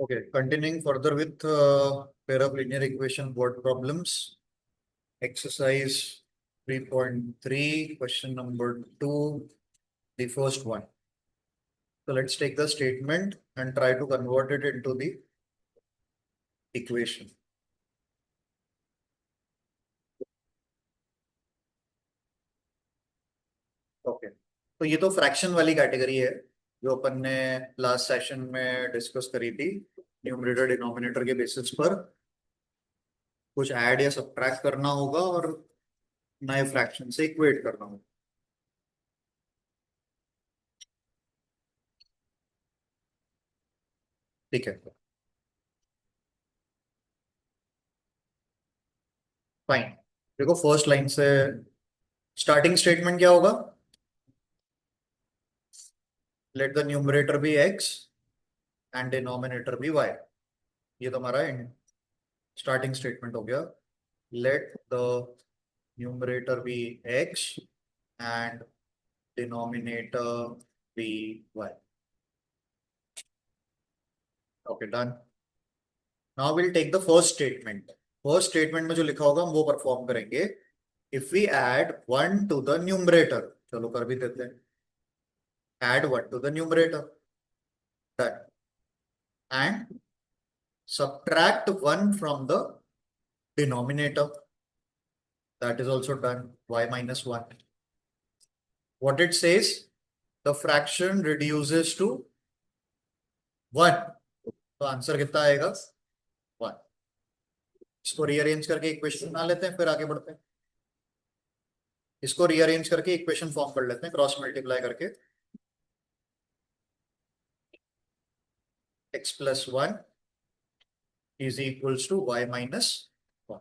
Okay, continuing further with pair of linear equation word problems. Exercise 3.3, question number 2, the first one. So let's take the statement and try to convert it into the equation. Okay तो ये तो fraction वाली category है जो अपन ने last session में discuss करी थी न्यूमरेटर डिनोमिनेटर के बेसिस पर कुछ ऐड या सब्ट्रैक्ट करना होगा और नए फ्रैक्शन से इक्वेट करना होगा। ठीक है, फाइन। देखो फर्स्ट लाइन से स्टार्टिंग स्टेटमेंट क्या होगा? Let the numerator be x and denominator be y. ये तो हमारा स्टार्टिंग स्टेटमेंट हो गया। Let the numerator be x and denominator be y. Okay, done. Now will take the first statement. First statement में जो लिखा होगा हम वो परफॉर्म करेंगे। If we add 1 to the numerator, चलो कर भी देते हैं। Add 1 to the numerator, done. And subtract 1 from the denominator, that is also done, y minus 1. What it says, the fraction reduces to 1, तो आंसर कितना आएगा? 1। इसको रीअरेंज करके इक्वेशन बना लेते हैं, फिर आगे बढ़ते हैं। इसको रीअरेंज करके इक्वेशन फॉर्म कर लेते हैं क्रॉस मल्टीप्लाई करके। x plus 1 is equals to y minus 1.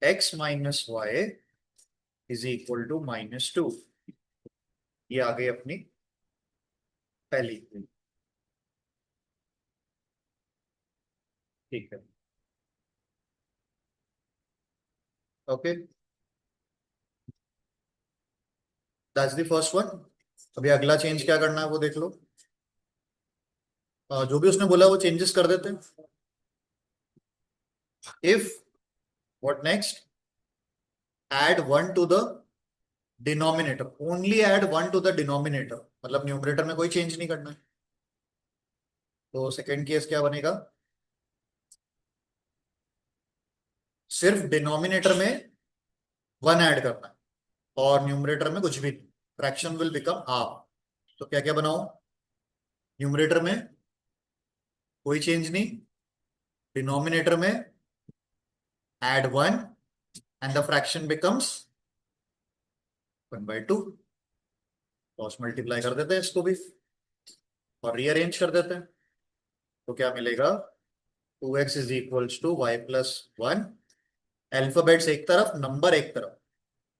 x minus y is equal to -2। ये आ गई अपनी पहली। ठीक है, okay, that's the first one. अभी अगला चेंज क्या करना है वो देख लो। जो भी उसने बोला वो चेंजेस कर देते हैं। If what next, add 1 to the denominator, only add 1 to the denominator, मतलब न्यूमरेटर में कोई चेंज नहीं करना है। तो सेकेंड केस क्या बनेगा? सिर्फ डिनोमिनेटर में 1 ऐड करना है और न्यूमरेटर में कुछ भी नहीं। Fraction will become half. तो क्या क्या बनाओ? न्यूमरेटर में कोई चेंज नहीं, डिनोमिनेटर में add 1 and the fraction becomes 1/2। Cross multiply कर देते हैं इसको भी और रीअरेंज कर देते हैं। तो क्या मिलेगा? 2x is equals to y plus 1। Alphabets एक तरफ, नंबर एक तरफ।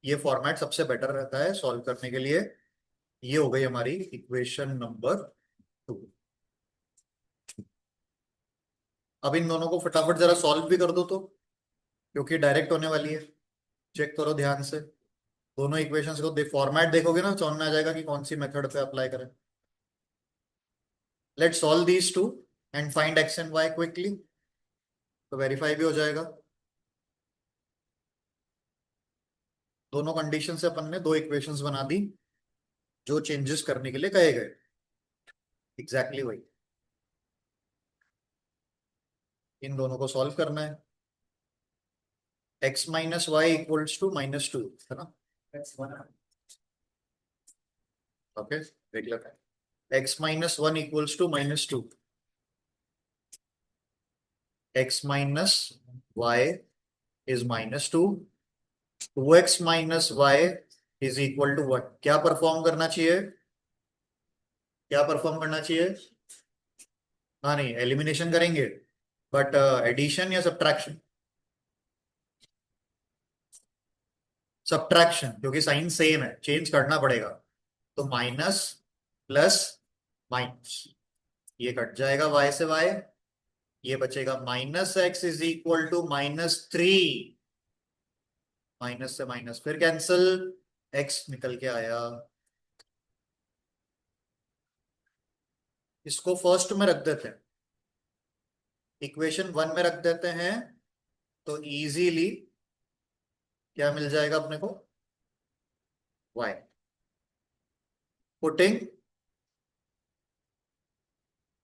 ये फॉर्मेट सबसे बेटर रहता है सॉल्व करने के लिए। ये हो गई हमारी इक्वेशन नंबर 2। अब इन दोनों को फटाफट जरा सॉल्व भी कर दो तो, क्योंकि डायरेक्ट होने वाली है। चेक करो ध्यान से, दोनों इक्वेशंस को फॉर्मेट देखोगे ना, समझ में आ जाएगा कि कौन सी मेथड पे अप्लाई करें। Let's solve these two and find x and y quickly, तो वेरीफाई भी हो जाएगा। दोनों कंडीशन से अपन ने दो इक्वेशंस बना दी जो चेंजेस करने के लिए कहे गए। एग्जैक्टली वही। इन दोनों को सॉल्व करना है। x minus y equals to -2 है ना? ओके, देख लेते हैं। x minus 1 equals to -2। x minus y is -2। 2x minus y is equal to 1। क्या परफॉर्म करना चाहिए? क्या परफॉर्म करना चाहिए? हाँ नहीं, एलिमिनेशन करेंगे, बट एडिशन या सब्ट्रैक्शन? सब्ट्रैक्शन, क्योंकि साइन सेम है, चेंज करना पड़ेगा। तो माइनस प्लस माइनस, ये कट जाएगा y से y, ये बचेगा -x is equal to -3। Minus से माइनस फिर कैंसिल, x निकल के आया। इसको फर्स्ट में रख देते हैं, इक्वेशन 1 में रख देते हैं तो इजीली क्या मिल जाएगा अपने को, y, putting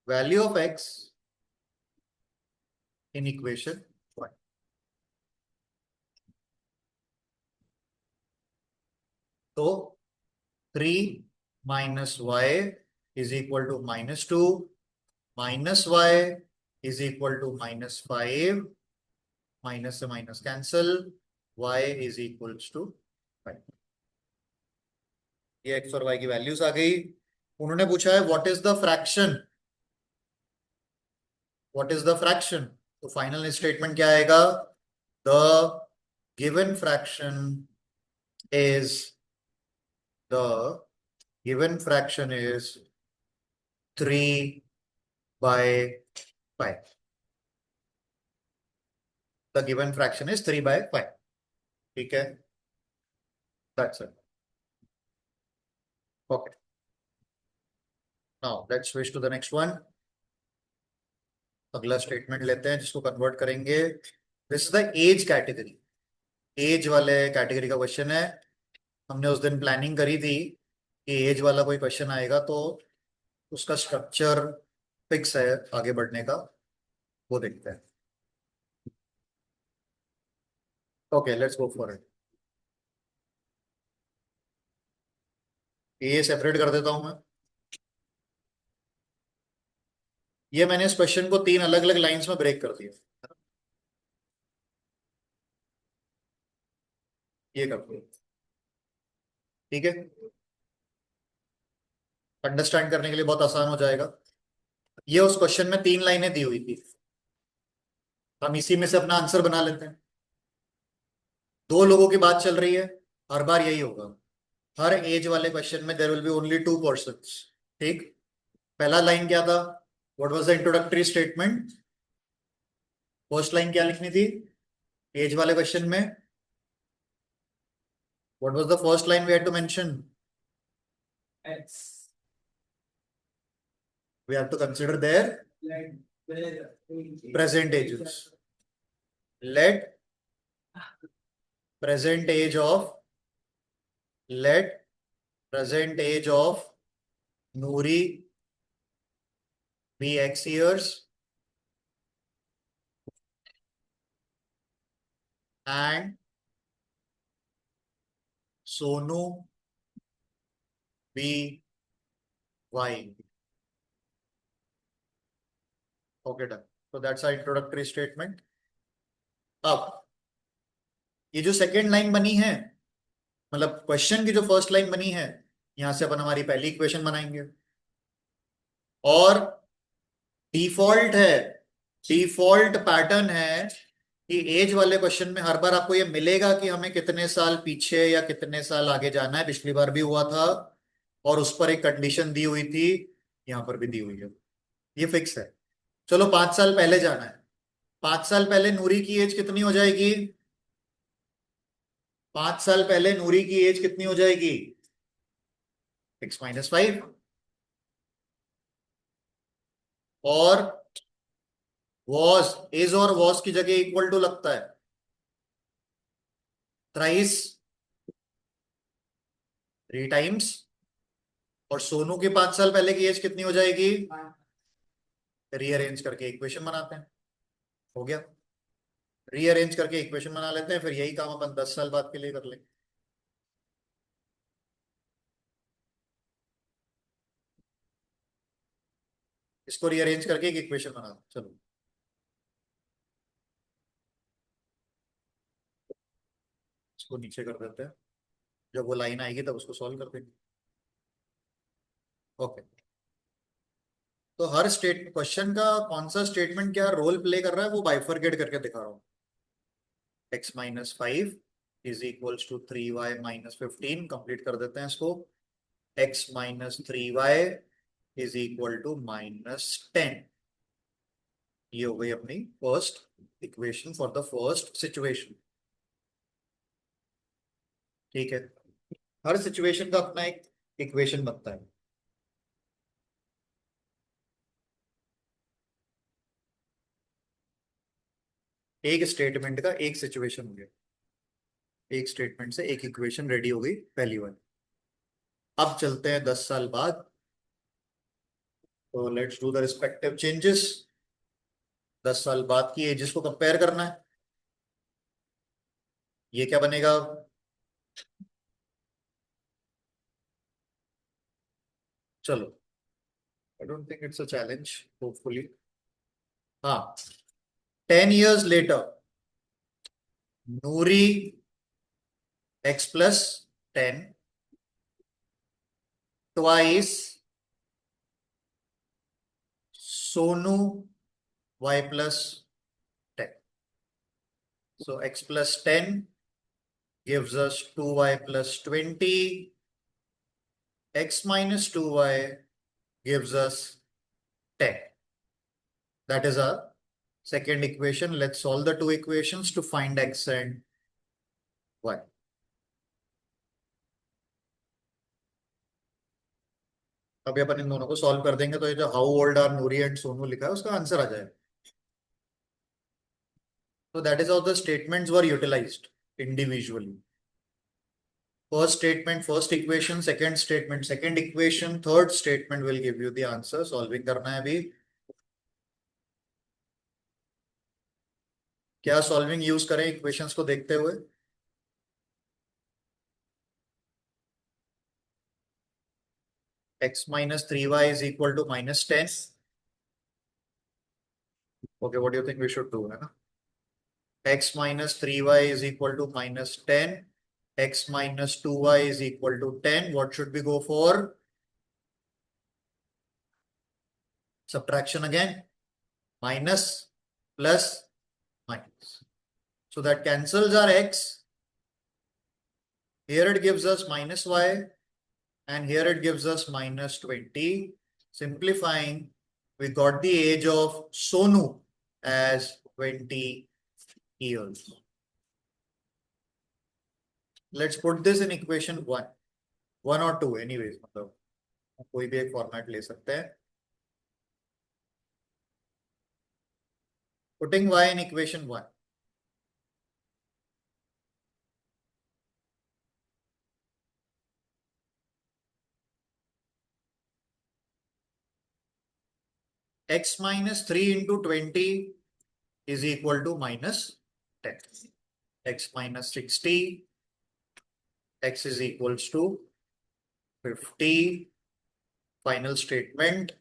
value of x in equation 1। तो 3 - y = -2, -y = -5, माइनस से माइनस कैंसिल, y = 5। ये x और y की वैल्यूज आ गई। उन्होंने पूछा है what is the fraction, what is the fraction. तो फाइनल स्टेटमेंट क्या आएगा, the given fraction is, the given fraction is 3/5। The given fraction is 3/5। ठीक है, that's it. Okay, now let's switch to the next one. अगला statement लेते हैं जिसको convert करेंगे। This is the age category, age वाले कैटेगरी का question है। हमने उस दिन प्लानिंग करी थी कि एज वाला कोई क्वेश्चन आएगा तो उसका स्ट्रक्चर फिक्स है आगे बढ़ने का, वो देखते हैं। Okay, let's go for it. ये सेपरेट कर देता हूं मैं। ये मैंने इस क्वेश्चन को 3 अलग अलग लाइंस में ब्रेक कर दिया, ये कर दो। ठीक है, अंडरस्टैंड करने के लिए बहुत आसान हो जाएगा। ये उस क्वेश्चन में 3 लाइनें दी हुई थी, हम इसी में से अपना आंसर बना लेते हैं। 2 लोगों की बात चल रही है, हर बार यही होगा। हर एज वाले क्वेश्चन में there will be only 2 persons. ठीक, पहला लाइन क्या था, what was the introductory statement. First line क्या लिखनी थी एज वाले क्वेश्चन में, what was the first line we had to mention, X. We have to consider their present ages. Let present age of, let present age of Noori be X years and Sonu be Y. Okay, done. So that's our introductory statement. अब ये जो second line बनी है, मतलब question की जो first line बनी है, यहां से अपन हमारी पहली इक्वेशन बनाएंगे। और डिफॉल्ट है, डिफॉल्ट पैटर्न है कि एज वाले क्वेश्चन में हर बार आपको ये मिलेगा कि हमें कितने साल पीछे या कितने साल आगे जाना है। पिछली बार भी हुआ था और उस पर एक कंडीशन दी हुई थी, यहां पर भी दी हुई है, ये फिक्स है। चलो 5 साल पहले जाना है। 5 साल पहले नूरी की एज कितनी हो जाएगी, 5 साल पहले नूरी की एज कितनी हो जाएगी, X - 5। और वॉज, इज और वॉज की जगह इक्वल टू लगता है, थ्राइस, 3 टाइम्स। और सोनू की 5 साल पहले की एज कितनी हो जाएगी, रीअरेंज करके इक्वेशन बनाते हैं, हो गया। रीअरेंज करके इक्वेशन बना लेते हैं, फिर यही काम अपन 10 साल बाद के लिए कर लेंगे। इसको रीअरेंज करके एक इक्वेशन बना दो। चलो इसको नीचे कर देते हैं, जब वो लाइन आएगी तब उसको सॉल्व कर देंगे। ओके, तो हर स्टेट क्वेश्चन का कौन सा स्टेटमेंट क्या रोल प्ले कर रहा है वो बाइफरकेट करके दिखा रहा हूँ। X - 5 = 3y - 15, कंप्लीट कर देते हैं इसको। X - 3y = -10। ये हो गई अपनी first equation for the first situation. ठीक है, हर सिचुएशन का अपना एक इक्वेशन बनता है। एक स्टेटमेंट का एक सिचुएशन हो गया, एक स्टेटमेंट से एक इक्वेशन रेडी हो गई पहली बार। अब चलते हैं 10 साल बाद, तो let's do the respective changes. 10 साल बाद की एजेस को कंपेयर करना है। ये क्या बनेगा? चलो, I don't think it's a challenge, hopefully. हाँ, 10 years later, Noori x+10 twice Sonu y+10. So x+10 gives us 2y+20. X-2y gives us 10. That is our second equation. Let's solve the two equations to find x and y. अभी अपन इन दोनों को solve कर देंगे तो ये जो how old are Noori and Sonu लिखा है उसका आंसर आ जाएगा। So that is how the statements were utilized individually. First statement, first equation, second statement, second equation, third statement will give you the answer. Solving करना है अभी। क्या सॉल्विंग यूज करें equations को देखते हुए? x-3y is equal to -10. Okay, what do you think we should do? है ना, x-3y is equal to -10. x-2y is equal to 10. What should we go for? Subtraction again. Minus, plus, minus. So that cancels our x. Here it gives us -y. And here it gives us -20. Simplifying, we got the age of Sonu as 20 years. Let's put this in equation 1. 1 or 2 anyways, मतलब कोई भी एक format ले सकते हैं. Putting y in equation 1. x-3 into 20 is equal to -10. x-60, x is equals to 50. Final statement,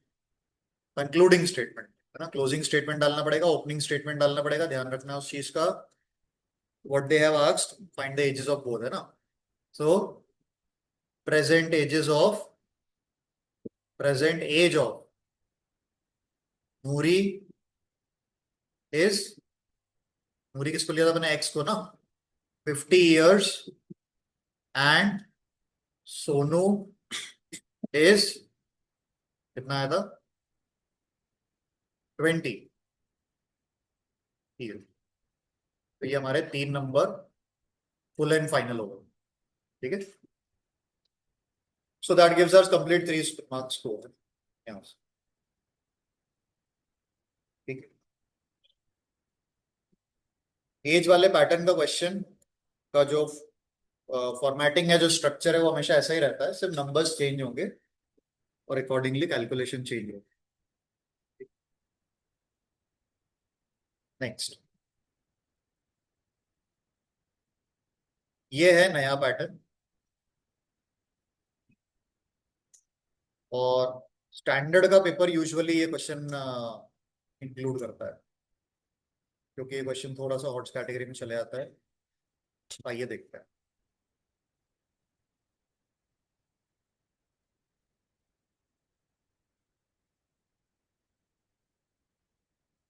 concluding statement है ना, closing statement डालना पड़ेगा, ओपनिंग स्टेटमेंट डालना पड़ेगा, ध्यान रखना उस चीज का। What they have asked, find the ages of both, है ना। So present ages of, present age of Noori is, Noori किसको लिया था मैंने, एक्स को ना, 50 years, एंड सोनू इज, कितना आया था, 20 years। तो ये हमारे 3 नंबर फुल एंड फाइनल हो गए, ठीक है। So that gives us complete 3 marks score यहाँ से, ठीक है। एज वाले पैटर्न का क्वेश्चन का जो फॉर्मेटिंग है, जो स्ट्रक्चर है, वो हमेशा ऐसा ही रहता है, सिर्फ नंबर्स चेंज होंगे और अकॉर्डिंगली कैलकुलेशन चेंज होगी। नेक्स्ट, ये है नया पैटर्न, और स्टैंडर्ड का पेपर यूजुअली ये क्वेश्चन इंक्लूड करता है, क्योंकि ये क्वेश्चन थोड़ा सा हॉट कैटेगरी में चले जाता है। आइए देखते हैं।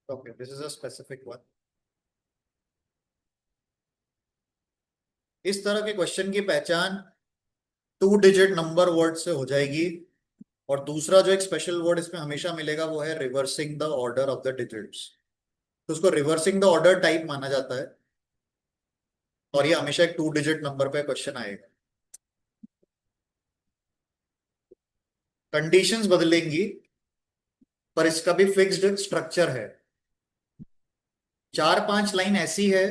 Okay, this is a specific one. इस तरह के क्वेश्चन की पहचान 2 डिजिट नंबर वर्ड से हो जाएगी, और दूसरा जो एक स्पेशल वर्ड इसमें हमेशा मिलेगा वो है reversing the order of the digits. तो उसको रिवर्सिंग द ऑर्डर टाइप माना जाता है, और ये हमेशा एक 2 डिजिट नंबर पे क्वेश्चन आएगा। कंडीशंस बदलेंगी, पर इसका भी फिक्स्ड स्ट्रक्चर है। चार पांच लाइन ऐसी है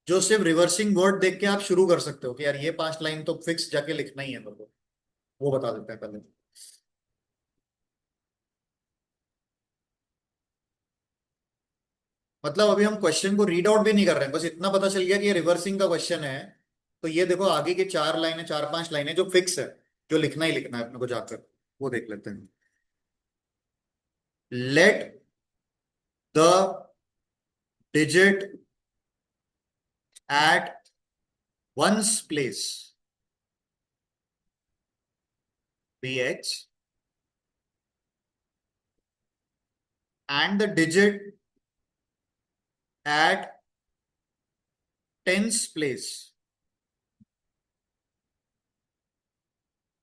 जो सिर्फ रिवर्सिंग वर्ड देख के आप शुरू कर सकते हो कि यार ये पांच लाइन तो फिक्स जाके लिखना ही है मेरे को, वो बता देते हैं पहले। मतलब अभी हम क्वेश्चन को रीड आउट भी नहीं कर रहे हैं, बस इतना पता चल गया कि ये रिवर्सिंग का क्वेश्चन है। तो ये देखो आगे की चार लाइनें, चार पांच लाइनें जो फिक्स है, जो लिखना ही लिखना है अपने को जाकर, वो देख लेते हैं। Let the digit at ones place be x and the digit at tens place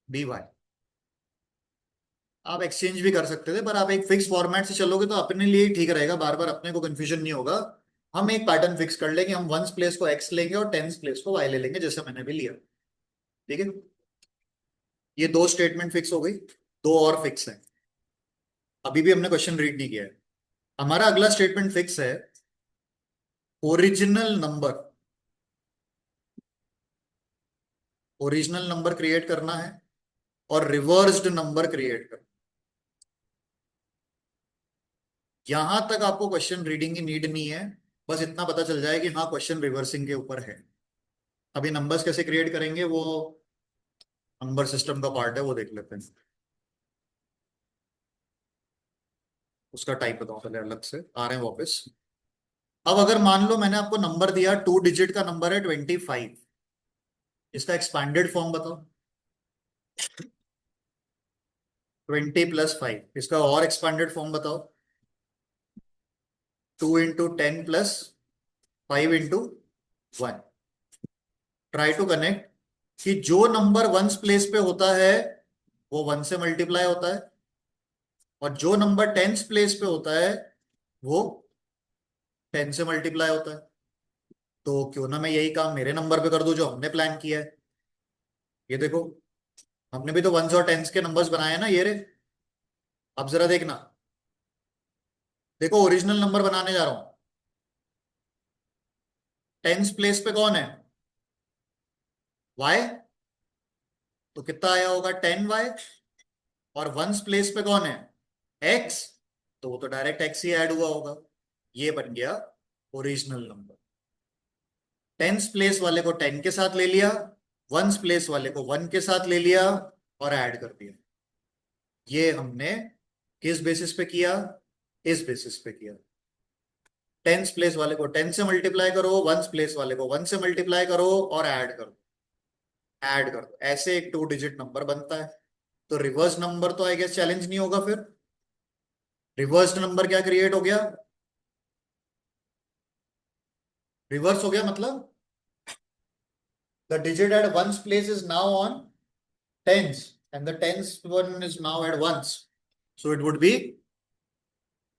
be y. आप एक्सचेंज भी कर सकते थे, पर आप एक फिक्स फॉर्मेट से चलोगे तो अपने लिए ही ठीक रहेगा, बार बार अपने को कंफ्यूजन नहीं होगा। हम एक पैटर्न फिक्स कर लेंगे, हम वंस प्लेस को एक्स लेंगे और टेंस प्लेस को वाई ले लेंगे, जैसे मैंने भी लिया। ठीक है, ये दो स्टेटमेंट फिक्स हो गई, दो और फिक्स है। अभी भी हमने क्वेश्चन रीड नहीं किया है। हमारा अगला स्टेटमेंट फिक्स है, original number, original number create करना है और रिवर्स्ड नंबर क्रिएट करना। यहां तक आपको क्वेश्चन रीडिंग की नीड नहीं है, बस इतना पता चल जाए कि हाँ क्वेश्चन रिवर्सिंग के ऊपर है। अभी नंबर्स कैसे क्रिएट करेंगे वो नंबर सिस्टम का पार्ट है, वो देख लेते हैं। उसका टाइप बताओ पहले, अलग से आ रहे हैं वापस। अब अगर मान लो मैंने आपको नंबर दिया, टू डिजिट का नंबर है 25, इसका एक्सपांडेड फॉर्म बताओ। 20 + 5, इसका और एक्सपांडेड फॉर्म बताओ। 2 × 10 + 5 × 1। ट्राई टू कनेक्ट कि जो नंबर वंस प्लेस पे होता है वो वन से मल्टीप्लाई होता है, और जो नंबर टेंस प्लेस पे होता है वो 10 से मल्टीप्लाई होता है। तो क्यों ना मैं यही काम मेरे नंबर पे कर दूं जो हमने प्लान किया है। ये देखो, हमने भी तो वंस और टेंस के नंबर्स बनाए हैं ना, ये रे। अब जरा देखना, देखो ओरिजिनल नंबर बनाने जा रहा हूं। टेंस प्लेस पे कौन है? वाई। तो कितना आया होगा? 10y। और वंस प्लेस पे कौन है? एक्स। तो वो तो डायरेक्ट एक्स ही ऐड हुआ होगा। ये बन गया ओरिजिनल नंबर। टेंस प्लेस वाले को 10 के साथ ले लिया, वंस प्लेस वाले को 1 के साथ ले लिया और ऐड कर दिया। ये हमने किस बेसिस पे किया? इस बेसिस पे किया। टेंस प्लेस वाले को 10 से मल्टीप्लाई करो, वंस प्लेस वाले को 1 से मल्टीप्लाई करो और ऐड करो। ऐड कर दो, ऐसे एक टू डिजिट नंबर बनता है। तो रिवर्स नंबर तो आई गेस चैलेंज नहीं होगा फिर। रिवर्स नंबर क्या क्रिएट हो गया? रिवर्स हो गया मतलब the digit at ones place is now on tens and the tens one is now at ones, so it would be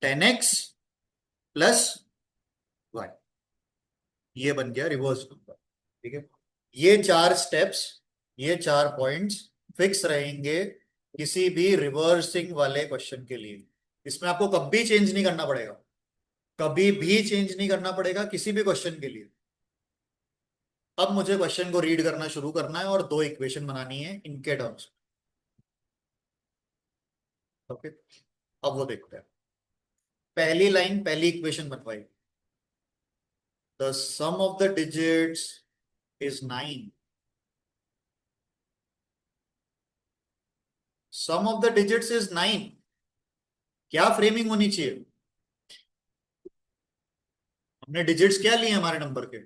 10x + y। ये बन गया रिवर्स नंबर। ठीक है, ये चार स्टेप्स, ये चार पॉइंट्स फिक्स रहेंगे किसी भी रिवर्सिंग वाले क्वेश्चन के लिए। इसमें आपको कभी चेंज नहीं करना पड़ेगा, कभी भी चेंज नहीं करना पड़ेगा किसी भी क्वेश्चन के लिए। अब मुझे क्वेश्चन को रीड करना शुरू करना है और दो इक्वेशन बनानी है इनके टर्म्स। ओके, अब वो देखते हैं। पहली लाइन, पहली इक्वेशन बनवाई, the sum of the digits is 9। Sum of the digits is 9। क्या फ्रेमिंग होनी चाहिए? हमने डिजिट्स क्या लिए हमारे नंबर के?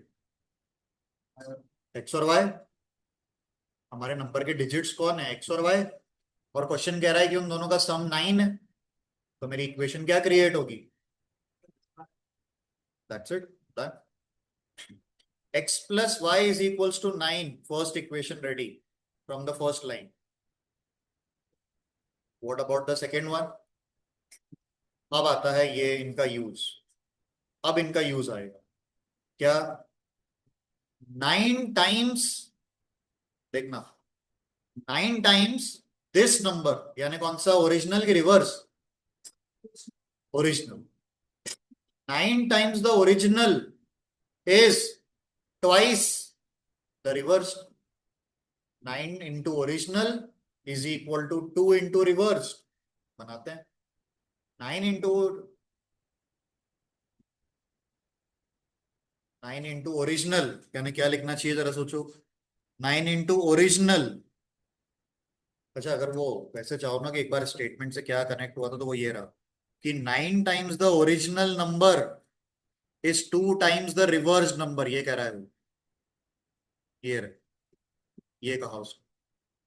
एक्स और वाई। हमारे नंबर के डिजिट्स कौन है? एक्स और वाई। और क्वेश्चन कह रहा है कि उन दोनों का सम 9 है, तो मेरी इक्वेशन क्या क्रिएट होगी? That's it, done. x + y = 9, first equation ready from the first line. What about the second one? अब आता है ये इनका यूज। अब इनका यूज आएगा क्या? 9 टाइम्स, देखना, 9 टाइम्स दिस नंबर, यानी कौन सा? ओरिजिनल की reverse? Original. 9 times the original is twice the reverse. 9 into original is equal to 2 into reverse. बनाते हैं 9 into ओरिजिनल, यानी क्या लिखना चाहिए जरा सोचो। 9 into ओरिजिनल। अच्छा, अगर वो वैसे चाहो ना कि एक बार स्टेटमेंट से क्या कनेक्ट हुआ था, तो वो ये रहा कि 9 times the original number is 2 times the reverse number, ये कह रहा है वो। ये रहा, ये कहा उसने।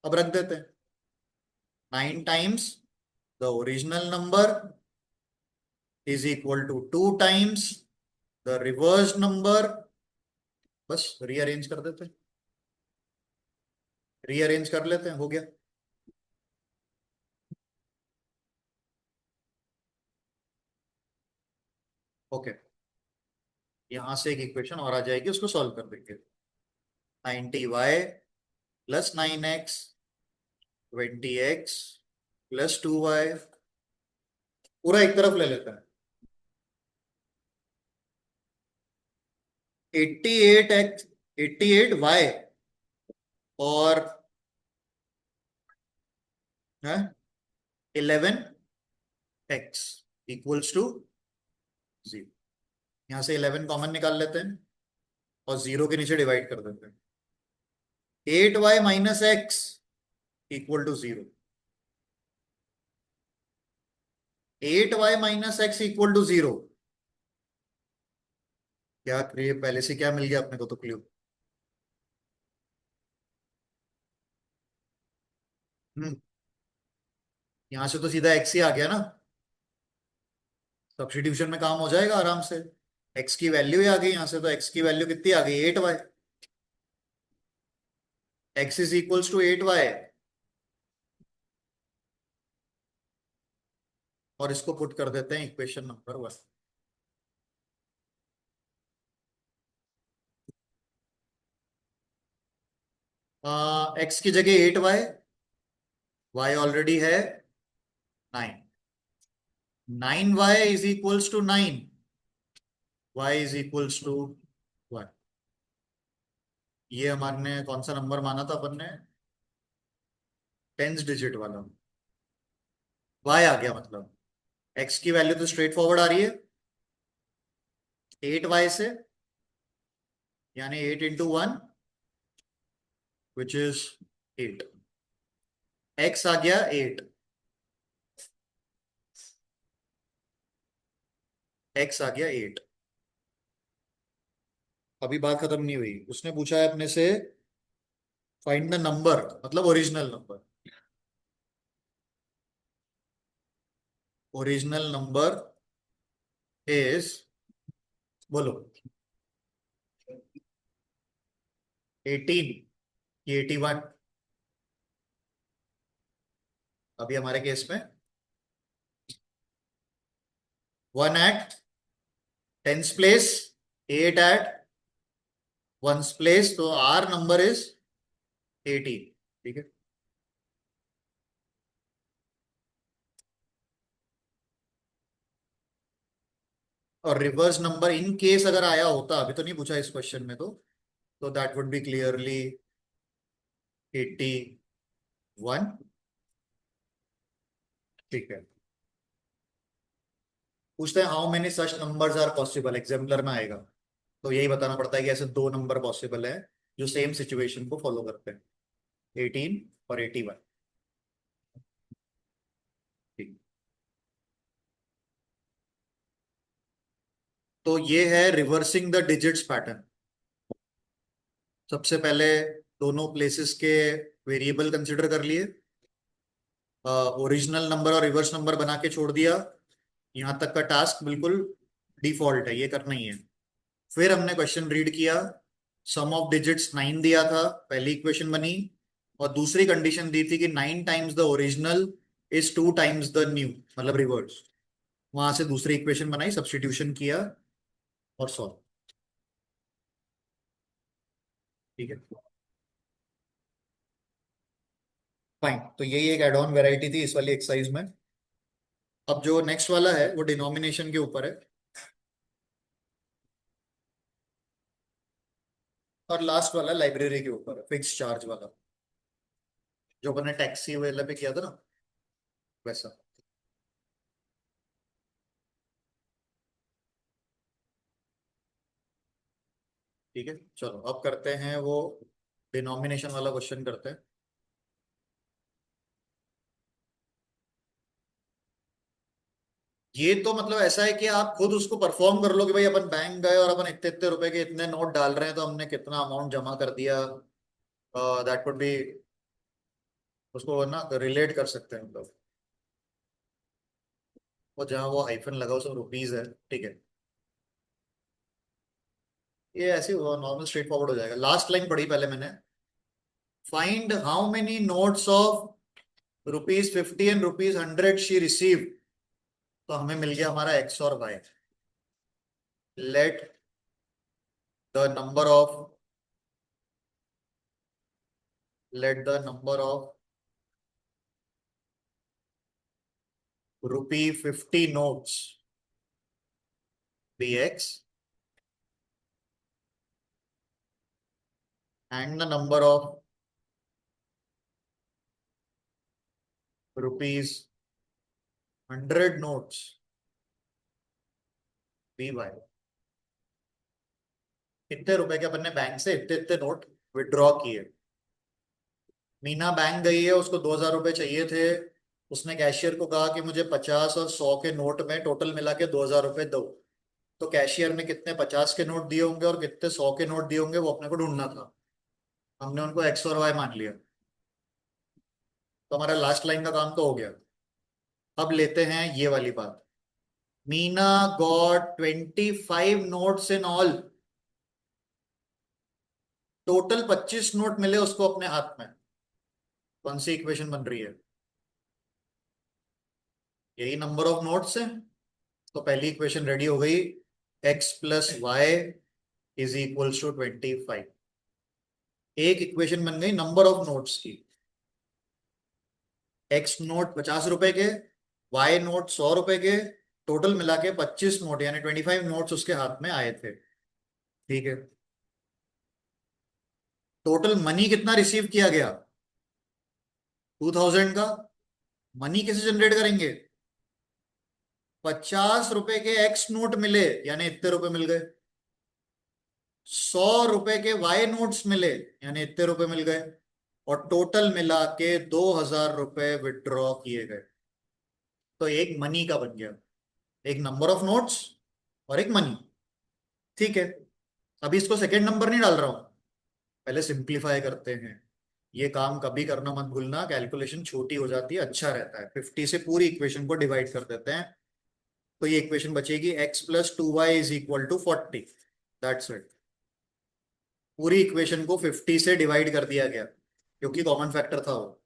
अब रख देते हैं 9 times the original number is equal to 2 times the reverse number. बस रीअरेंज कर देते हैं, रीअरेंज कर लेते हैं, हो गया। ओके, यहां से एक इक्वेशन और आ जाएगी, उसको सॉल्व कर देंगे। 90y + 9x, 20x + 2y, पूरा एक तरफ ले लेते हैं। 88x, 88y और है 11x इक्वल्स टू 0। यहां से 11 कॉमन निकाल लेते हैं और 0 के नीचे डिवाइड कर देते हैं। 8y - x equal to 0। 8y - x equal to 0। क्या ये पहले से क्या मिल गया अपने को तो क्लियर। हम्म, यहां से तो सीधा x ही आ गया ना। सब्स्टिट्यूशन में काम हो जाएगा आराम से। x की वैल्यू ही आ गई, यहां से तो x की वैल्यू कितनी आ गई, 8y। x is equals to 8y। और इसको पुट कर देते हैं इक्वेशन नंबर 1। x की जगह 8y, y ऑलरेडी है 9। 9y is equals to 9, y is equals to 1। ये हमारे ने कौन सा नंबर माना था अपन ने, टेंस डिजिट वाला। y आ गया, मतलब x की वैल्यू तो स्ट्रेट फॉरवर्ड आ रही है 8y से, यानी 8 × 1 विच इज 8। x आ गया 8, x आ गया 8। अभी बात खत्म नहीं हुई, उसने पूछा है अपने से फाइंड द नंबर, मतलब original number. Original number is, बोलो, 18 कि 81। अभी हमारे केस में 1 at tens place, 8 at ones place, तो आर नंबर इज 18। ठीक है। और रिवर्स नंबर इन केस अगर आया होता, अभी तो नहीं पूछा इस क्वेश्चन में, तो दैट वुड बी क्लियरली 81। ठीक है। पूछते हैं how many such numbers are possible, exemplar में आएगा। तो यही बताना पड़ता है कि ऐसे दो नंबर पॉसिबल है जो सेम सिचुएशन को फॉलो करते हैं, 18 और 81। ठीक। तो ये है रिवर्सिंग द डिजिट्स पैटर्न। सबसे पहले दोनों प्लेसेस के वेरिएबल कंसिडर कर लिए, ओरिजिनल नंबर और रिवर्स नंबर बना के छोड़ दिया। यहां तक का टास्क बिल्कुल डिफॉल्ट है, ये करना ही है। फिर हमने क्वेश्चन रीड किया, सम ऑफ डिजिट्स 9 दिया था, पहली इक्वेशन बनी। और दूसरी कंडीशन दी थी कि 9 times the original is 2 times the new, मतलब रिवर्स। वहां से दूसरी इक्वेशन बनाई, सब्स्टिट्यूशन किया और सॉल्व। ठीक है, फाइन। तो यही एक एड ऑन वेराइटी थी इस वाली एक्सरसाइज में। अब जो नेक्स्ट वाला है वो डिनोमिनेशन के ऊपर है। और लास्ट वाला लाइब्रेरी के ऊपर फिक्स चार्ज वाला, जो अपने टैक्सी वाले पे किया था ना, वैसा। ठीक है, चलो अब करते हैं वो डिनोमिनेशन वाला क्वेश्चन करते हैं। ये तो मतलब ऐसा है कि आप खुद उसको परफॉर्म कर लो कि भाई अपन बैंक गए और अपन इतने इतने रुपए के इतने नोट डाल रहे हैं, तो हमने कितना अमाउंट जमा कर दिया। दैट वुड बी, उसको ना रिलेट कर सकते हैं हम लोग। वो जहाँ वो हाइफन लगा उसमें रुपीज है, ठीक है। ये ऐसे नॉर्मल स्ट्रेट फॉरवर्ड हो जाएगा। लास्ट लाइन पढ़ी पहले मैंने, find how many notes of ₹50 and ₹100 she receive. तो हमें मिल गया हमारा एक्स और y. Let the number of let the number of ₹50 notes be x and the number of ₹100 notes be y. इतने रुपए के अपन ने बैंक से इतने इतने नोट विड्रॉ किए। मीना बैंक गई है, उसको 2,000 रुपए चाहिए थे। उसने कैशियर को कहा कि मुझे 50 और 100 के नोट में टोटल मिला के 2,000 रुपए दो। तो कैशियर ने कितने 50 के नोट दिए होंगे और कितने 100 के नोट दिए होंगे, वो अपने को ढूंढना था। हमने उनको एक्स और वाई मान लिया, तो हमारा लास्ट लाइन का काम तो हो गया। अब लेते हैं ये वाली बात। Meena got 25 notes in all. Total 25 note मिले उसको अपने हाथ में। कौन सी इक्वेशन बन रही है? यही नंबर ऑफ नोट्स है। तो पहली इक्वेशन रेडी हो गई। x+y is equals to 25। एक इक्वेशन बन गई नंबर ऑफ नोट्स की। x नोट 50 रुपए के, y नोट 100 रुपए के, टोटल मिला के 25 नोट यानी 25 नोट्स उसके हाथ में आए थे। ठीक है। टोटल मनी कितना रिसीव किया गया? 2,000 का। मनी कैसे जनरेट करेंगे? 50 रुपए के एक्स नोट मिले यानी इतने रुपए मिल गए। 100 रुपए के वाई नोट्स मिले यानी इतने रुपए मिल गए। और टोटल मिला के 2,000 रुपए विड्रॉ किए गए। तो एक मनी का बन गया, एक नंबर ऑफ नोट्स और एक मनी। ठीक है। अभी इसको सेकंड नंबर नहीं डाल रहा हूं, पहले सिंप्लीफाई करते हैं। ये काम कभी करना मत भूलना, कैलकुलेशन छोटी हो जाती है, अच्छा रहता है। 50 से पूरी इक्वेशन को डिवाइड कर देते हैं। तो ये इक्वेशन बचेगी x+2y is equal to 40। That's it. पूरी इक्वेशन को 50 से डिवाइड कर दिया गया क्योंकि कॉमन फैक्टर था वो।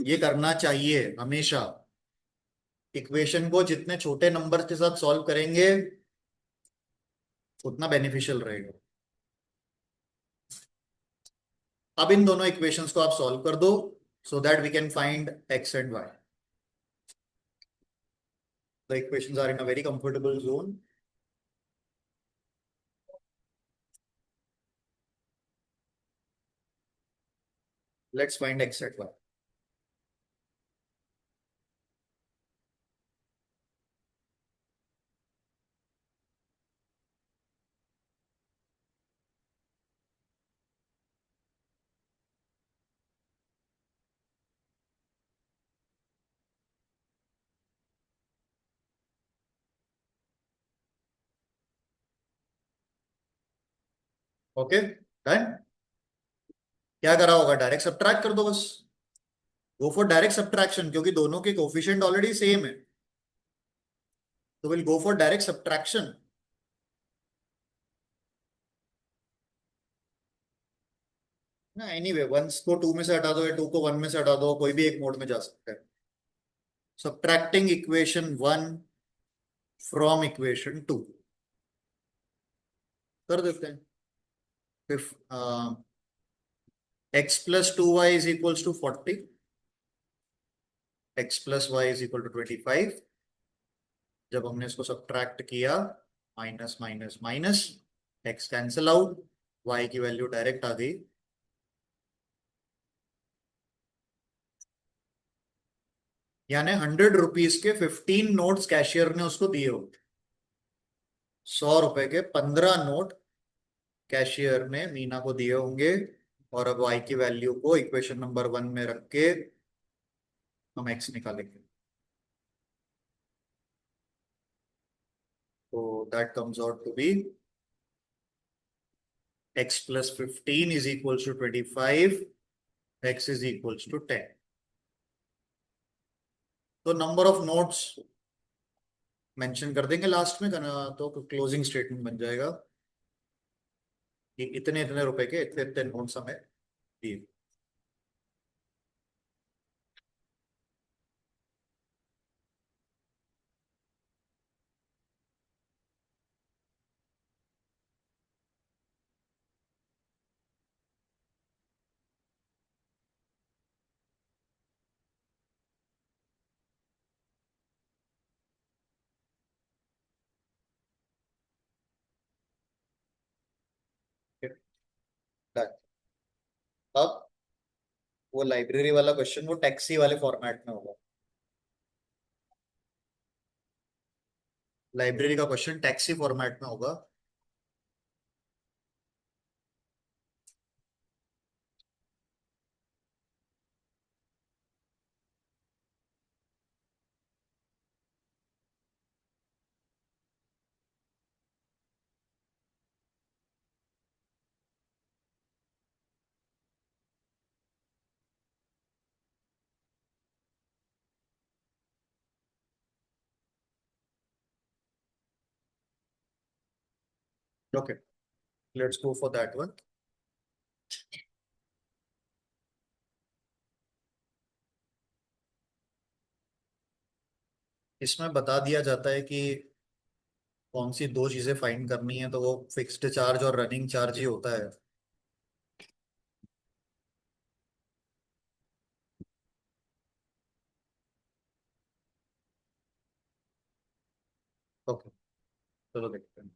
ये करना चाहिए हमेशा। इक्वेशन को जितने छोटे नंबर के साथ सॉल्व करेंगे उतना बेनिफिशियल रहेगा। अब इन दोनों इक्वेशंस को आप सॉल्व कर दो so that we can find x and y. The equations are in a very comfortable zone. Let's find x and y. Okay, done. क्या करा होगा? डायरेक्ट सब्ट्रैक्ट कर दो बस। गो फॉर डायरेक्ट सब्ट्रैक्शन क्योंकि दोनों के कोफिशिएंट ऑलरेडी सेम है। तो will go for direct subtraction. ना एनीवे, वंस को टू में से हटा दो या टू को वन में से हटा दो, कोई भी एक मोड में जा सकता है। Subtracting equation one from equation two कर देते हैं। x+2y is equals to 40। x+y is equal to 25। जब हमने इसको सब्ट्रैक्ट किया, minus minus minus, x cancel out. Y की वैल्यू डायरेक्ट आ गई। यानी 100 रुपीज के 15 नोट्स कैशियर ने उसको दिए होते। 100 रुपए के 15 नोट कैशियर ने मीना को दिए होंगे। और अब वाई की वैल्यू को इक्वेशन नंबर 1 में रख के हम एक्स निकालेंगे। तो that comes out to be x plus 15 is equals to 25, x is equals to 10। तो नंबर ऑफ नोट्स मेंशन कर देंगे लास्ट में तो क्लोजिंग स्टेटमेंट बन जाएगा कि इतने इतने रुपए के इतने इतने नोट्स हमें दिए। Done। अब वो लाइब्रेरी वाला क्वेश्चन वो टैक्सी वाले फॉर्मेट में होगा। लाइब्रेरी का क्वेश्चन टैक्सी फॉर्मेट में होगा। Okay, let's go for that one. इसमें बता दिया जाता है कि कौन सी दो चीजें फाइंड करनी है, तो वो फिक्स्ड चार्ज और रनिंग चार्ज ही होता है। ओके, चलो देखते हैं।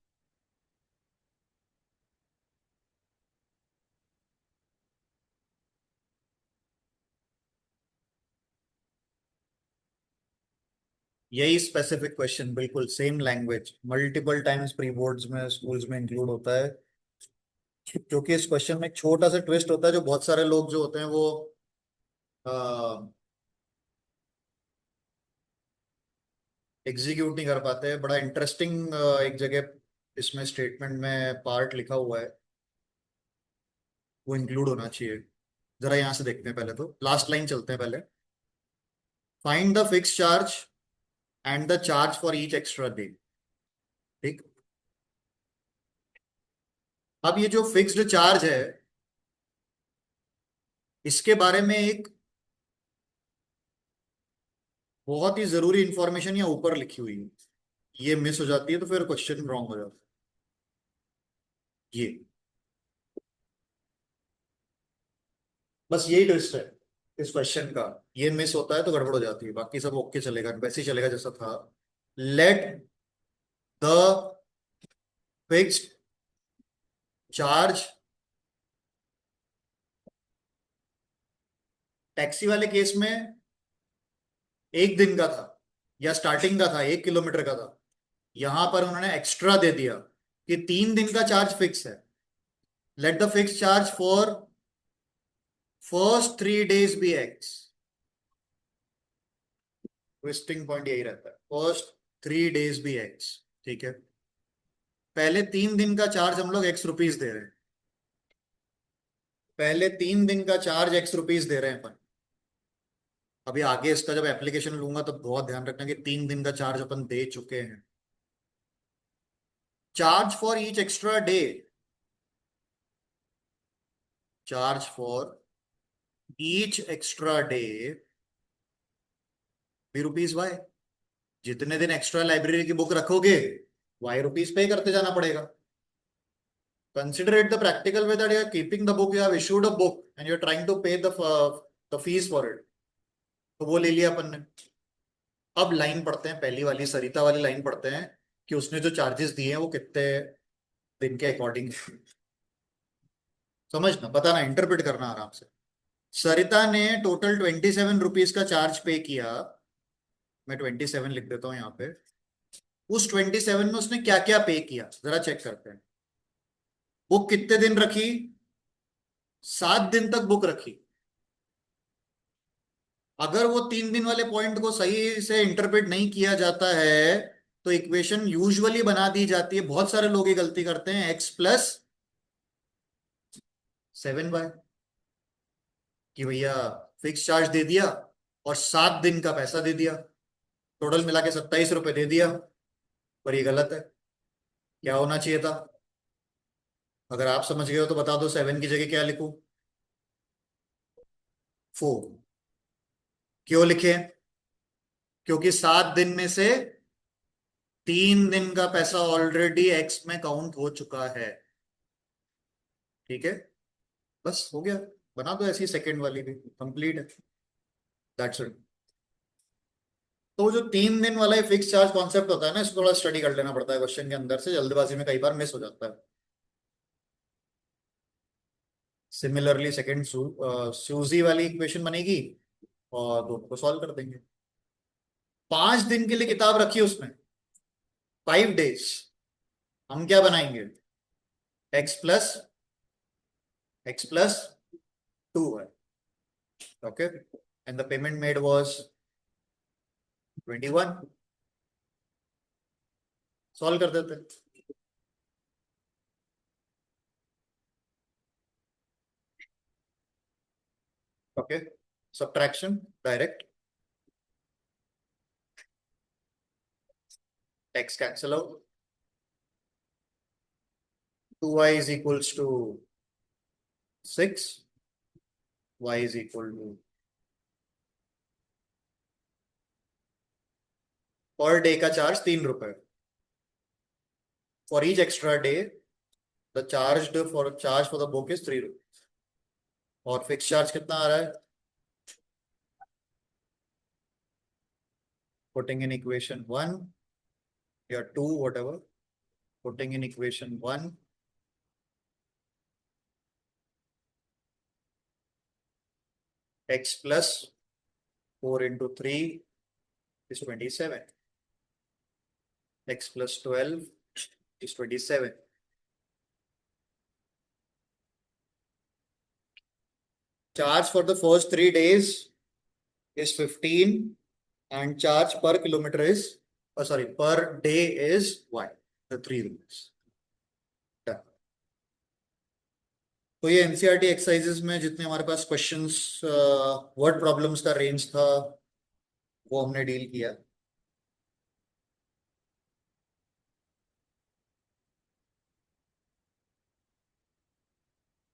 यही स्पेसिफिक क्वेश्चन बिल्कुल same language multiple times pre boards में स्कूल्स में इंक्लूड होता है। क्योंकि इस क्वेश्चन में एक छोटा सा ट्विस्ट होता है जो बहुत सारे लोग जो होते हैं वो एग्जीक्यूट नहीं कर पाते हैं। बड़ा इंटरेस्टिंग एक जगह इसमें स्टेटमेंट में पार्ट लिखा हुआ है, वो इंक्लूड होना चाहिए। जरा यहां से देखते हैं, पहले तो लास्ट लाइन चलते हैं पहले। Find the fix charge and the charge for each extra day. ठीक। अब ये जो फिक्स्ड चार्ज है, इसके बारे में एक बहुत ही जरूरी इंफॉर्मेशन यहाँ ऊपर लिखी हुई है। ये मिस हो जाती है तो फिर क्वेश्चन रॉन्ग हो जाता है। ये बस यही ट्विस्ट है इस क्वेश्चन का। ये मिस होता है तो गड़बड़ हो जाती है, बाकी सब ओके चलेगा, वैसे ही चलेगा जैसा था। Let the fixed charge, taxi वाले केस में 1 दिन का था या स्टार्टिंग का था 1 किलोमीटर का था। यहां पर उन्होंने एक्स्ट्रा दे दिया कि 3 दिन का चार्ज फिक्स है। Let the fix charge for first 3 days be x. Twisting point यही रहता है, फर्स्ट 3 डेज बी एक्स। ठीक है, पहले 3 दिन का चार्ज हम लोग x रुपीज दे रहे हैं। पहले 3 दिन का चार्ज x रुपीज दे रहे हैं अपन। अभी आगे इसका जब एप्लीकेशन लूंगा तो बहुत ध्यान रखना कि 3 दिन का चार्ज अपन दे चुके हैं। Charge for each extra day, charge for each extra day be rupees y. जितने दिन एक्स्ट्रा लाइब्रेरी की बुक रखोगे y रुपीज पे करते जाना पड़ेगा। Consider it the practical way that you are keeping the book, you have issued a book and you're trying to pay the fees for it। तो वो ले लिया अपन ने। अब लाइन पढ़ते हैं, पहली वाली सरिता वाली लाइन पढ़ते हैं कि उसने जो चार्जेस दिए हैं वो कितने दिन के अकॉर्डिंग। समझना, बताना, इंटरप्रेट करना आराम से। सरिता ने टोटल 27 रुपीज का चार्ज पे किया। मैं 27 लिख देता हूँ यहाँ पे। उस 27 में उसने क्या क्या पे किया, जरा चेक करते हैं। बुक कितने दिन रखी? 7 दिन तक बुक रखी। अगर वो 3 दिन वाले पॉइंट को सही से इंटरप्रेट नहीं किया जाता है, तो इक्वेशन यूजुअली बना दी जाती है, बहुत सारे लोग ये गलती करते हैं, x+7y, कि भैया फिक्स चार्ज दे दिया और 7 दिन का पैसा दे दिया, टोटल मिला के 27 रुपए दे दिया। पर ये गलत है। क्या होना चाहिए था? अगर आप समझ गए हो तो बता दो, 7 की जगह क्या लिखूं? 4। क्यों लिखे? क्योंकि 7 दिन में से 3 दिन का पैसा ऑलरेडी एक्स में काउंट हो चुका है। ठीक है, बस हो गया। बना दो ऐसी सेकंड वाली भी, कंप्लीट है। That's it. तो वो जो 3 दिन वाला फिक्स चार्ज कॉन्सेप्ट होता है ना, इसको थोड़ा स्टडी कर लेना पड़ता है क्वेश्चन के अंदर से, जल्दबाजी में कई बार मिस हो जाता है। सिमिलरली सेकंड सूजी वाली इक्वेशन बनेगी और दोनों को सॉल्व कर देंगे। 5 दिन के लिए किताब रखी है उसमें, 5 डेज। हम क्या बनाएंगे? x+2 है। Okay, and the payment made was 21। Solve कर देते हैं। Okay, subtraction direct, x cancel out, 2y is equals to 6, y is equal to, पर डे का चार्ज 3 रुपए, for each extra day the charge for the book is 3 rupees. और fix charge कितना आ रहा है? पुटिंग इन इक्वेशन 1 या 2, what ever, putting in equation 1, x+4 into 3 is 27, x+12 is 27. Charge for the first 3 days is 15, and charge per kilometer is, sorry, per day is y, the 3 rupees. Done. तो ये NCERT exercises में जितने हमारे पास questions, word problems का range था, वो हमने deal किया।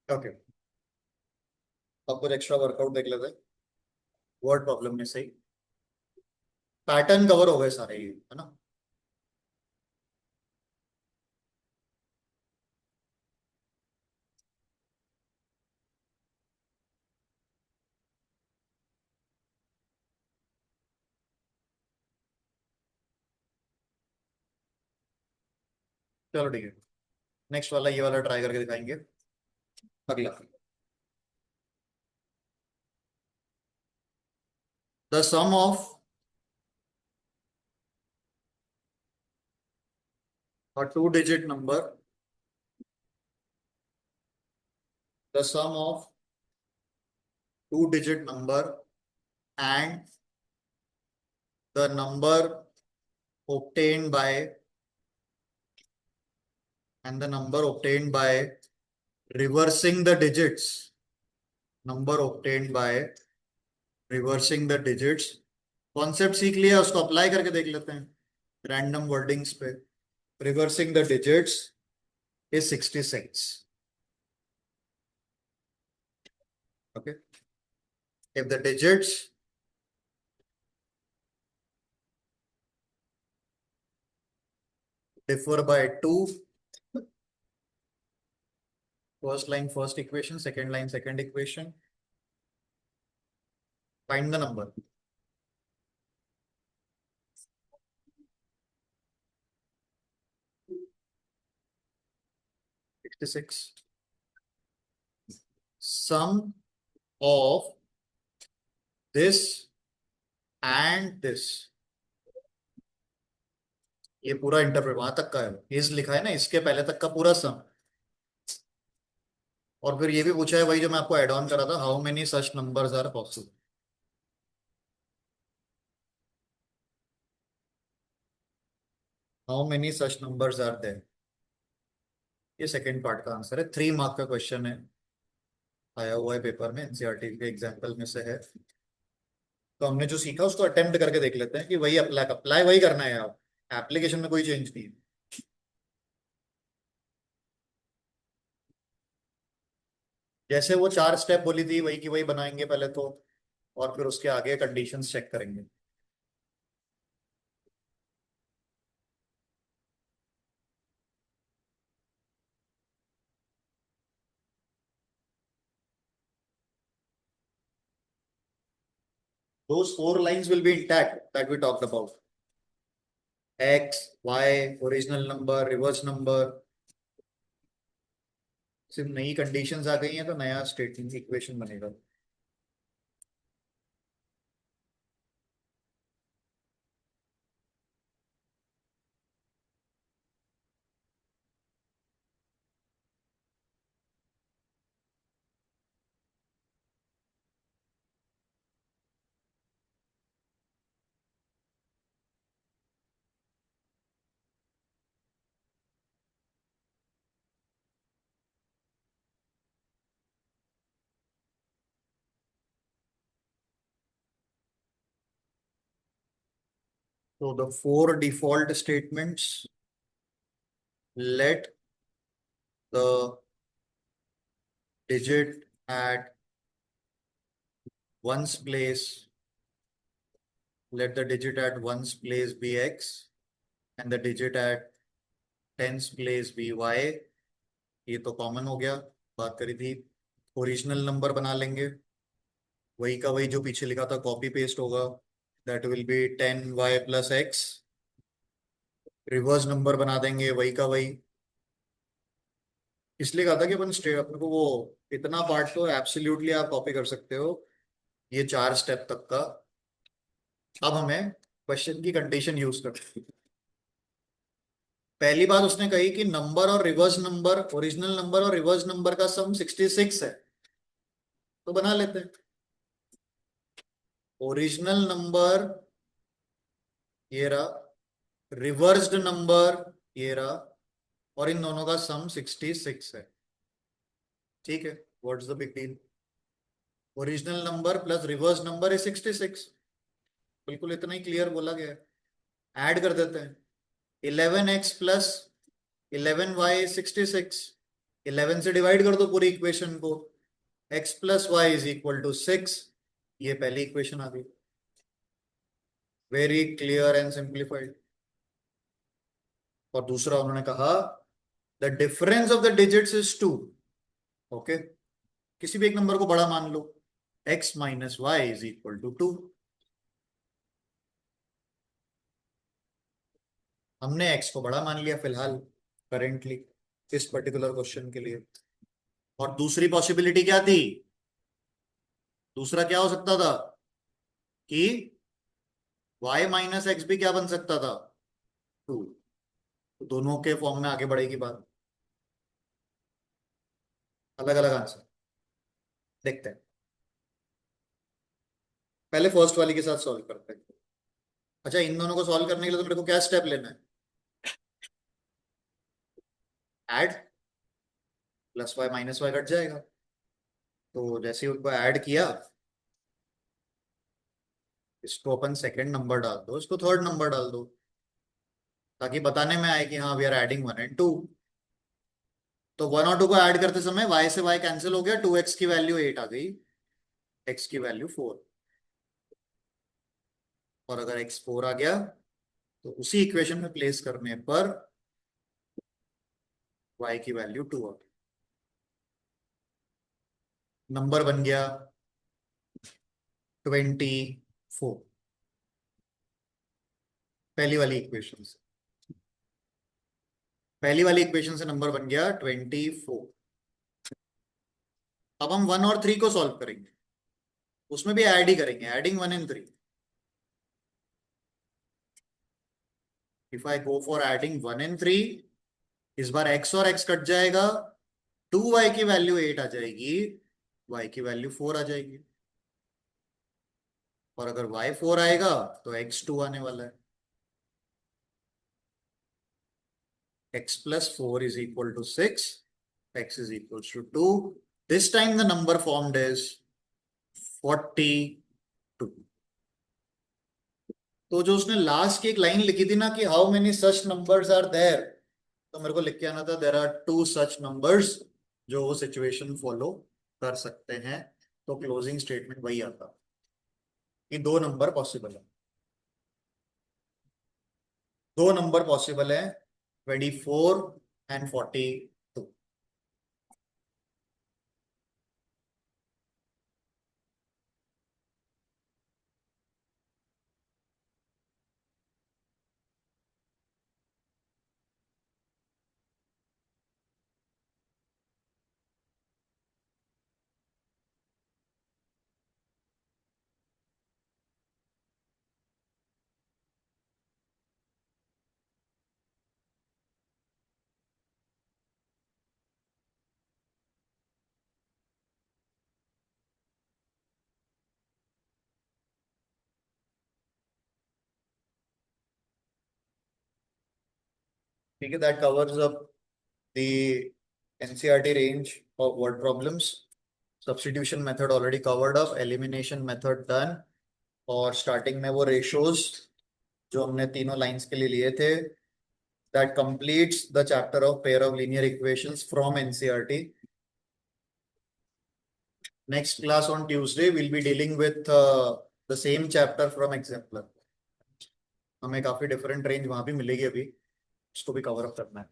ओके, अब कुछ एक्स्ट्रा वर्कआउट देख लेते हैं वर्ड प्रॉब्लम में। सही पैटर्न कवर हो गए सारे, ये है ना। चलो ठीक है, नेक्स्ट वाला, ये वाला ट्राई करके दिखाएंगे। अगला, the sum of a two-digit number, the sum of two-digit number and the number obtained by reversing the digits, number obtained by reversing the digits। Concept सीख लिया, उसको अप्लाई करके देख लेते हैं रैंडम वर्डिंग्स पे। Reversing the digits is 66। Okay, if the digits differ by 2, first line first equation, second line second equation, find the number। 66। Sum of this and this, ये पूरा इंटरप्रेट वहां तक का है, इस लिखा है ना, इसके पहले तक का पूरा सम। और फिर ये भी पूछा है वही जो मैं आपको एड ऑन करा था, how many such numbers are possible. How many such numbers are there, ये सेकंड पार्ट का आंसर है, 3 मार्क का क्वेश्चन है, आया हुआ है पेपर में, एनसीईआरटी के एग्जाम्पल में से है। तो हमने जो सीखा उसको अटेम्प्ट करके देख लेते हैं कि वही अप्लाई अप्लाई वही करना है आप, एप्लीकेशन में कोई चेंज नहीं है। जैसे वो 4 स्टेप बोली थी वही की वही बनाएंगे पहले तो, और फिर उसके आगे कंडीशंस चेक करेंगे। Those 4 lines will be intact that we talked about. X, Y, original number, reverse number, सिर्फ नई कंडीशंस आ गई हैं तो नया स्टेटमेंट इक्वेशन बनेगा। So the 4 default statements, let the digit at ones place, let the digit at ones place be X and the digit at tens place be Y। ये तो common हो गया, बात करी थी। ओरिजिनल नंबर बना लेंगे, वही का वही जो पीछे लिखा था कॉपी पेस्ट होगा, that will be 10y+x। Reverse number बना देंगे वही का वही, इसलिए कहा था कि अपन स्टेप अपने को वो इतना पार्ट तो एब्सोल्युटली आप कॉपी कर सकते हो, ये 4 स्टेप तक का। अब हमें क्वेश्चन की कंडीशन यूज करते हैं। पहली बात उसने कही कि नंबर और रिवर्स नंबर, ओरिजिनल नंबर और रिवर्स नंबर का सम 66 है, तो बना लेते हैं। ओरिजिनल नंबर ये रहा, रिवर्स्ड नंबर ये रहा, और इन दोनों का सम 66 है। ठीक है, what's the big deal, original number plus reverse number है 66, बिल्कुल इतना ही क्लियर बोला गया है। ऐड कर देते हैं, 11x+11y 66, 11 से डिवाइड कर दो पूरी इक्वेशन को, x+y = 6, ये पहली इक्वेशन आ गई, वेरी क्लियर एंड सिंप्लीफाइड। और दूसरा उन्होंने कहा the difference of the digits is 2। Okay, किसी भी एक नंबर को बड़ा मान लो, x-y = 2। हमने x को बड़ा मान लिया फिलहाल, करेंटली, इस पर्टिकुलर क्वेश्चन के लिए। और दूसरी पॉसिबिलिटी क्या थी, दूसरा क्या हो सकता था कि y-x भी क्या बन सकता था, 2। तो दोनों के फॉर्म में आगे बढ़ेगी बात, अलग अलग आंसर देखते हैं। पहले फर्स्ट वाली के साथ सॉल्व करते हैं। अच्छा, इन दोनों को सॉल्व करने के लिए तो मेरे को क्या स्टेप लेना है, ऐड, +y - y कट जाएगा, तो जैसे ही उनको ऐड किया, इसको अपन सेकंड नंबर डाल दो, इसको थर्ड नंबर डाल दो, ताकि बताने में आए कि हाँ वी आर एडिंग 1 and 2। तो 1 और 2 को ऐड करते समय y से y कैंसिल हो गया, 2x की वैल्यू 8 आ गई, x की वैल्यू 4। और अगर x 4 आ गया तो उसी इक्वेशन में प्लेस करने पर y की वैल्यू 2 आ गई, नंबर बन गया 24, पहली वाली इक्वेशन से, पहली वाली इक्वेशन से नंबर बन गया 24। अब हम 1 और 3 को सॉल्व करेंगे, उसमें भी ऐड ही करेंगे, adding 1 and 3। If I go for adding 1 and 3, इस बार x और x कट जाएगा, 2y की वैल्यू 8 आ जाएगी, y की वैल्यू 4 आ जाएगी। और अगर y 4 आएगा तो x 2 आने वाला है। x + 4 = 6, x = 2। This time the number formed is 42। तो जो उसने लास्ट की एक लाइन लिखी थी ना कि how many such numbers are there, तो मेरे को लिख के आना था देयर आर 2 such numbers, जो वो सिचुएशन फॉलो कर सकते हैं। तो क्लोजिंग स्टेटमेंट वही आता कि 2 नंबर पॉसिबल है, 2 नंबर पॉसिबल है, 24 and 42। ठीक है, that covers up the NCERT range of word problems. Substitution method already covered up, elimination method done, और स्टार्टिंग में वो रेशोज जो हमने तीनों लाइंस के लिए लिए थे, that completes the chapter of pair of linear equations from NCERT. Next class on Tuesday, we'll be dealing with the same chapter from exemplar. हमें काफी डिफरेंट रेंज वहां भी मिलेगी अभी, उसको भी कवर अप करना है।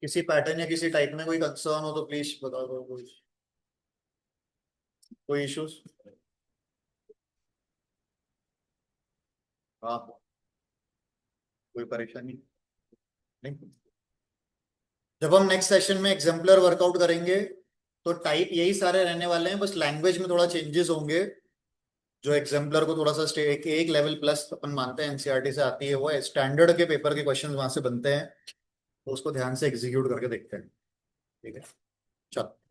किसी पैटर्न या किसी टाइप में कोई कंसर्न हो तो प्लीज बता दो। कोई इश्यूज? हाँ, कोई परेशानी नहीं। जब हम नेक्स्ट सेशन में एग्जाम्पलर वर्कआउट करेंगे तो टाइप यही सारे रहने वाले हैं, बस लैंग्वेज में थोड़ा चेंजेस होंगे। जो एग्जाम्पलर को थोड़ा सा एक लेवल प्लस अपन मानते हैं एनसीईआरटी से आती है, वो स्टैंडर्ड के पेपर के क्वेश्चंस वहां से बनते हैं, तो उसको ध्यान से एग्जीक्यूट करके देखते हैं। ठीक है, चलो।